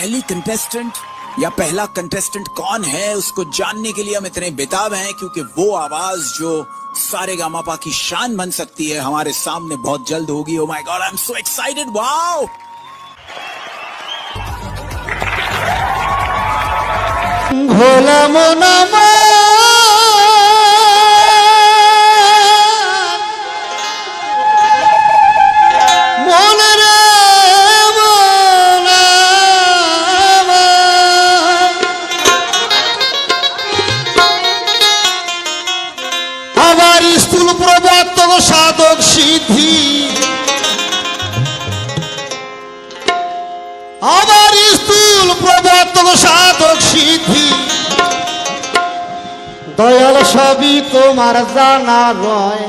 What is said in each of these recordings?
पहली कंटेस्टेंट या पहला कंटेस्टेंट कौन है उसको जानने के लिए हम इतने बेताब हैं, क्योंकि वो आवाज जो सारेगामापा की शान बन सकती है हमारे सामने बहुत जल्द होगी। Oh my God, I am so excited. Wow, भोला मोनामा স্থূল প্রবর্তক সাধক সিদ্ধি, আবার স্থূল প্রবর্তক সাধক সিদ্ধি, দয়াল সবই তোমার জানা রয়।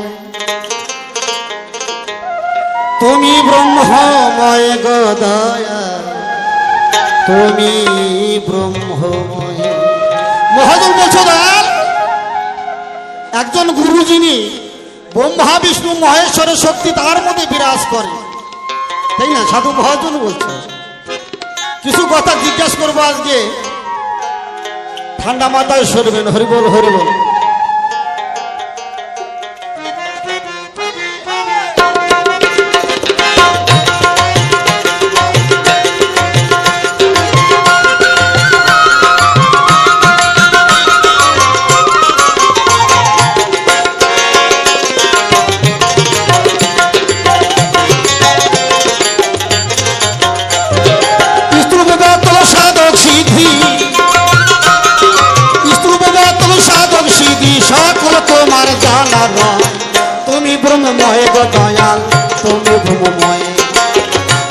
তুমি ব্রহ্মময় গো দয়াল, তুমি ব্রহ্মময়। মহাজন বলছো দয়াল, একজন গুরু যিনি ব্রহ্মা বিষ্ণু মহেশ্বরের শক্তি তার মধ্যে বিরাজ করে, তাই না? সাধু মহাজন বলছে কিছু কথা জিজ্ঞাসা করবো আজকে, ঠান্ডা মাথায় সরবেন। হরিবল হরিবল। তুমি ব্রহ্মময় গো দয়াল, তুমি ব্রহ্মময়,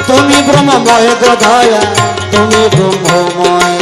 তুমি ব্রহ্মময় গো দয়াল, তুমি ব্রহ্মময়।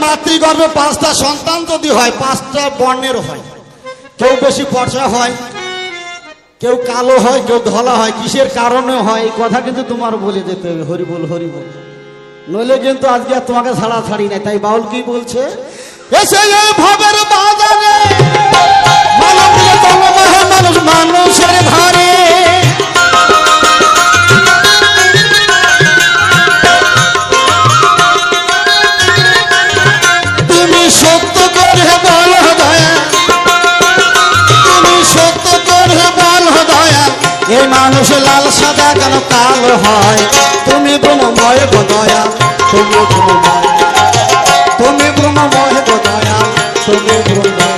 মাতৃগর্ভে পাঁচটা সন্তান যদি হয়, পাঁচটা বর্ণের হয়, কেউ বেশি ফর্সা হয়, কেউ কালো হয়, কেউ ধলা হয়, কিসের কারণে হয় এই কথা কিন্তু তোমার বলে যেতে হবে। হরিবল হরিবল, নইলে কিন্তু আজকে তোমাকে ছাড়া ছাড়ি নাই। তাই বাউল কি বলছে, এসে এই ভবের বাজারে মানুষ মানুষের ঘরে, এই মানুষ লাল সাদা কেন কালো হয়? তুমি ব্রহ্মময় গো দয়াল, তুমি ব্রহ্মময়, তুমি ব্রহ্মময় গো দয়াল, তুমি ব্রহ্মময়।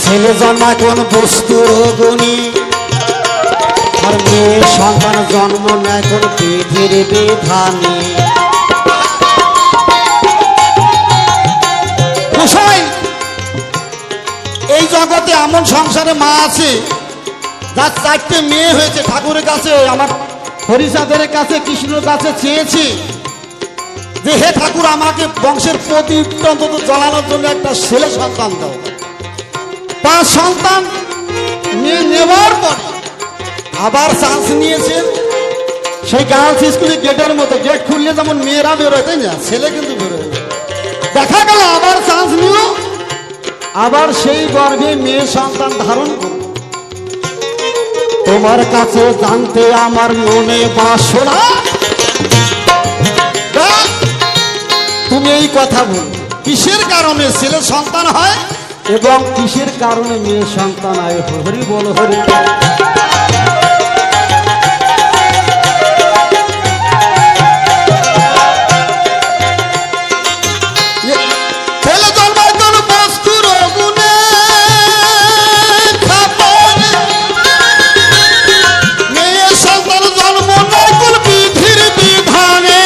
ছেলে জন্মায় কোন বস্তুর গুণী, আর মেয়ে সন্তান জন্ম নেয় কোন বিধির বিধানে। এই জগতে এমন সংসারে মা আছে যার চারটে মেয়ে হয়েছে, ঠাকুরের কাছে, আমার হরিচাঁদের কাছে, কৃষ্ণের কাছে চেয়েছি যে হে ঠাকুর আমাকে বংশের প্রদীপ অন্তত জ্বালানোর জন্য একটা ছেলে সন্তান দাও। 5 সন্তান নিয়ে নেওয়ার পরে আবার চান্স নিয়েছেন সেই গার্লস স্কুলের গেটের মতো, গেট খুললে যেমন মেয়েরা বেরোয় তাই না, ছেলে কিন্তু বেরোয় না। দেখা গেল আবার চান্স নিল, আবার সেই গর্ভে মেয়ে সন্তান ধারণ করল। তোমার কাছে জানতে আমার মনে বাসনা, তুমি এই কথা বল কিসের কারণে ছেলে সন্তান হয় এবং কিসের কারণে মেয়ে সন্তান হয়। হরি বল হরি বল। ছেলে জন্মায় কোন বস্তুর গুণে, মেয়ে সন্তান জন্ম নেয় কোন বিধির বিধানে।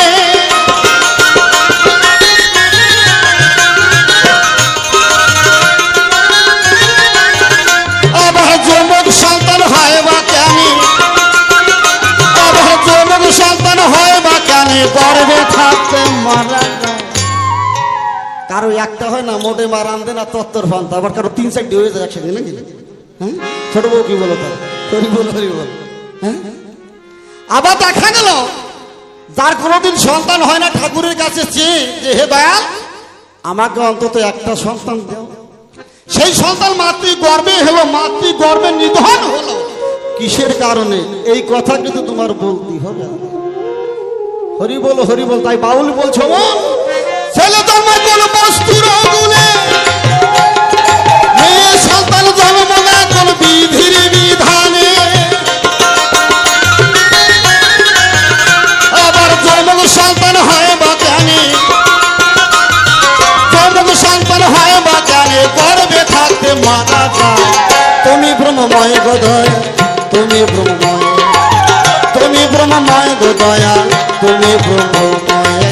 আবার যমক সন্তান হয় বা কেন, আবার যমক সন্তান হয় বা কেন গর্ভে থাকতে মারা যায়। কারো একটা হয় না মোটে মারান দেন আর তত্তর ফান্তা, আবার কারো 3-4 হয়ে যায় একসাথে নাকি। হ্যাঁ ছোট বউ কি বলো তার, হরি বল হরি বল। হ্যাঁ আবার দেখা গেল যার কোনোদিন সন্তান হয় না ঠাকুরের কাছে চেয়ে যে হে দয়াল আমাকে অন্তত একটা সন্তান দাও, সেই সন্তান মাতৃ গর্ভে হলো, মাতৃ গর্ভে নিধন হলো কিসের কারণে, এই কথা কিন্তু তোমার বলতেই হবে। হরি বল হরি বল। তাই বাউল বলছো মন, ছেলে জন্মায় কোন বস্তুর গুণে, মেয়ে সন্তান জন্ম নেয় কোন বিধির বিধানে। আবার যমক সন্তান হয় বা জানে, যমক সন্তান হয় বা জানে গর্ভে থাকতে মারা যায়। তুমি ব্রহ্মময় গো দয়া, তুমি ব্রহ্মময়, তুমি ব্রহ্মময় গো দয়া, তুমি ব্রহ্মময়।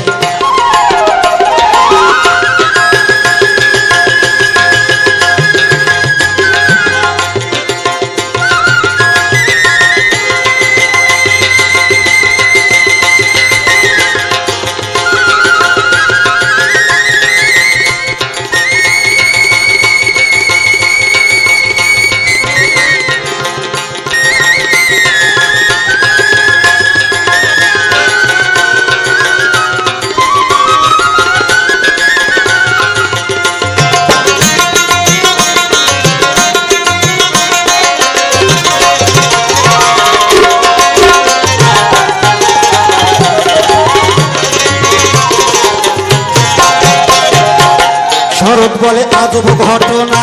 শরৎ বলে আজব ঘটনা,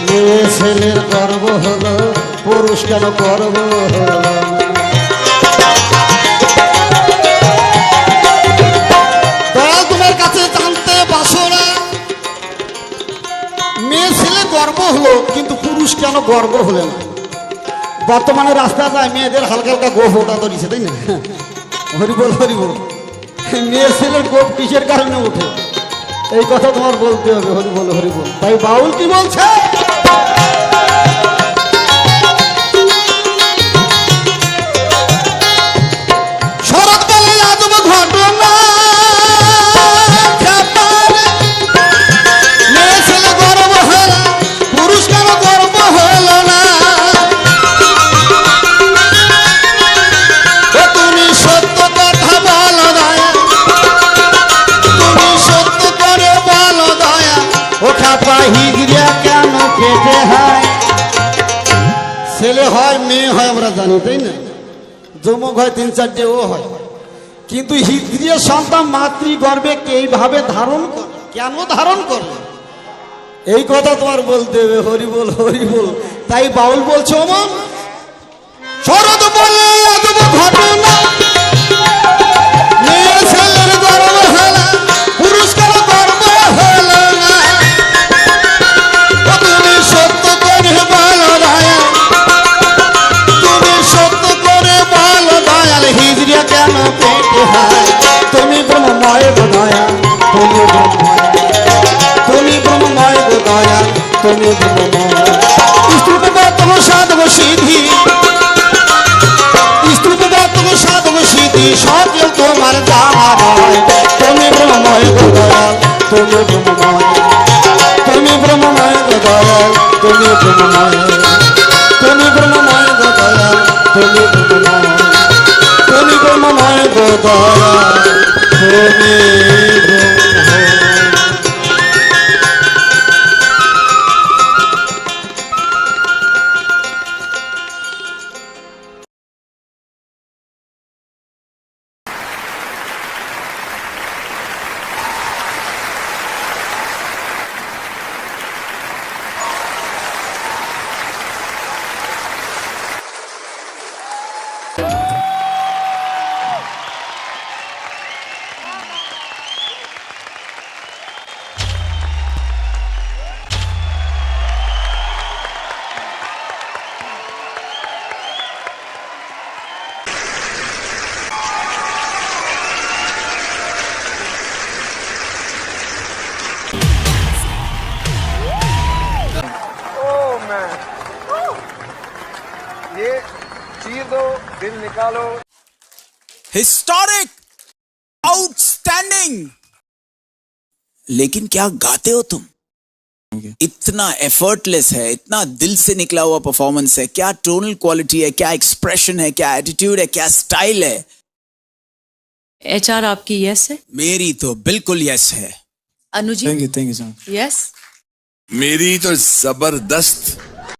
মেয়ে ছেলের গর্ব হলো, পুরুষ কেন গর্ব হলো। দয়াল তোমার কাছে জানতে বাসনা, মেয়ে ছেলে গর্ব হলো কিন্তু পুরুষ কেন গর্ব হলো না। বর্তমানে রাস্তা যায় মেয়েদের হালকা হালকা গোফ ওটা ধরিছে তাই না। হরি বল হরি বল। মেয়ে ছেলের গোফ কিসের কারণে ওঠে এই কথা তোমার বলতে হবে। হরি বল হরি বল। তাই বাউল কি বলছে, শরৎ বলে আজব ঘটনা, মেয়ে ছেলে গর্ব হলো, পুরুষ কেন গর্ব হলো না। তুমি সত্য কথা বলো দয়া, তুমি সত্য করে বলো দয়া, ও খাপা হিজড়া কেন পেটে হয়। ছেলে হয় মেয়ে হয় আমরা জানি তাই না, যমক হয় 3-4 ও হয়, কিন্তু হিজড়িয়া সন্তান মাতৃ গর্ভে এইভাবে ধারণ করে, কেন ধারণ করে এই কথা তোমার বলতে হবে। হরি বল হরি বল। তাই বাউল বলছো মন, শরৎ বলে আজব ঘটনা, মেয়ে ছেলের গর্ব হলো, পুরুষ কেন গর্ব হলো না। তুমি সত্য করে বলো দয়া, তুমি সত্য করে বলো দয়াল, হিজড়িয়া কেন পেটে হয়। তুমি ব্রহ্মময় গো দয়া, তুমি ব্রহ্মময়, তুমি ব্রহ্মময় গো দয়া, তুমি ব্রহ্মময়। স্তুতবাতক সাধক সিদ্ধি, স্তুতবাতক সাধক সিদ্ধি সকল তোমার জানা হয়। তুমি ব্রহ্মময় গো দয়া, তুমি ব্রহ্মময়, তুমি ব্রহ্মময় গো দয়া, তুমি ব্রহ্মময়, তুমি ব্রহ্মময় গো তুমি ব্রহ্মময় গো দয়া তুমি ব্রহ্ম। ये चीर दो, दिल निकालो। Historic, outstanding. लेकिन क्या गाते हो तुम? इतना एफर्टलेस है, इतना दिल से निकला हुआ परफॉर्मेंस है। क्या टोनल क्वालिटी है, क्या एक्सप्रेशन है, क्या एटीट्यूड है, क्या स्टाइल है। एचआर आपकी यस है? मेरी तो बिल्कुल यस है। Anuji? Thank you sir. Yes? मेरी तो जबरदस्त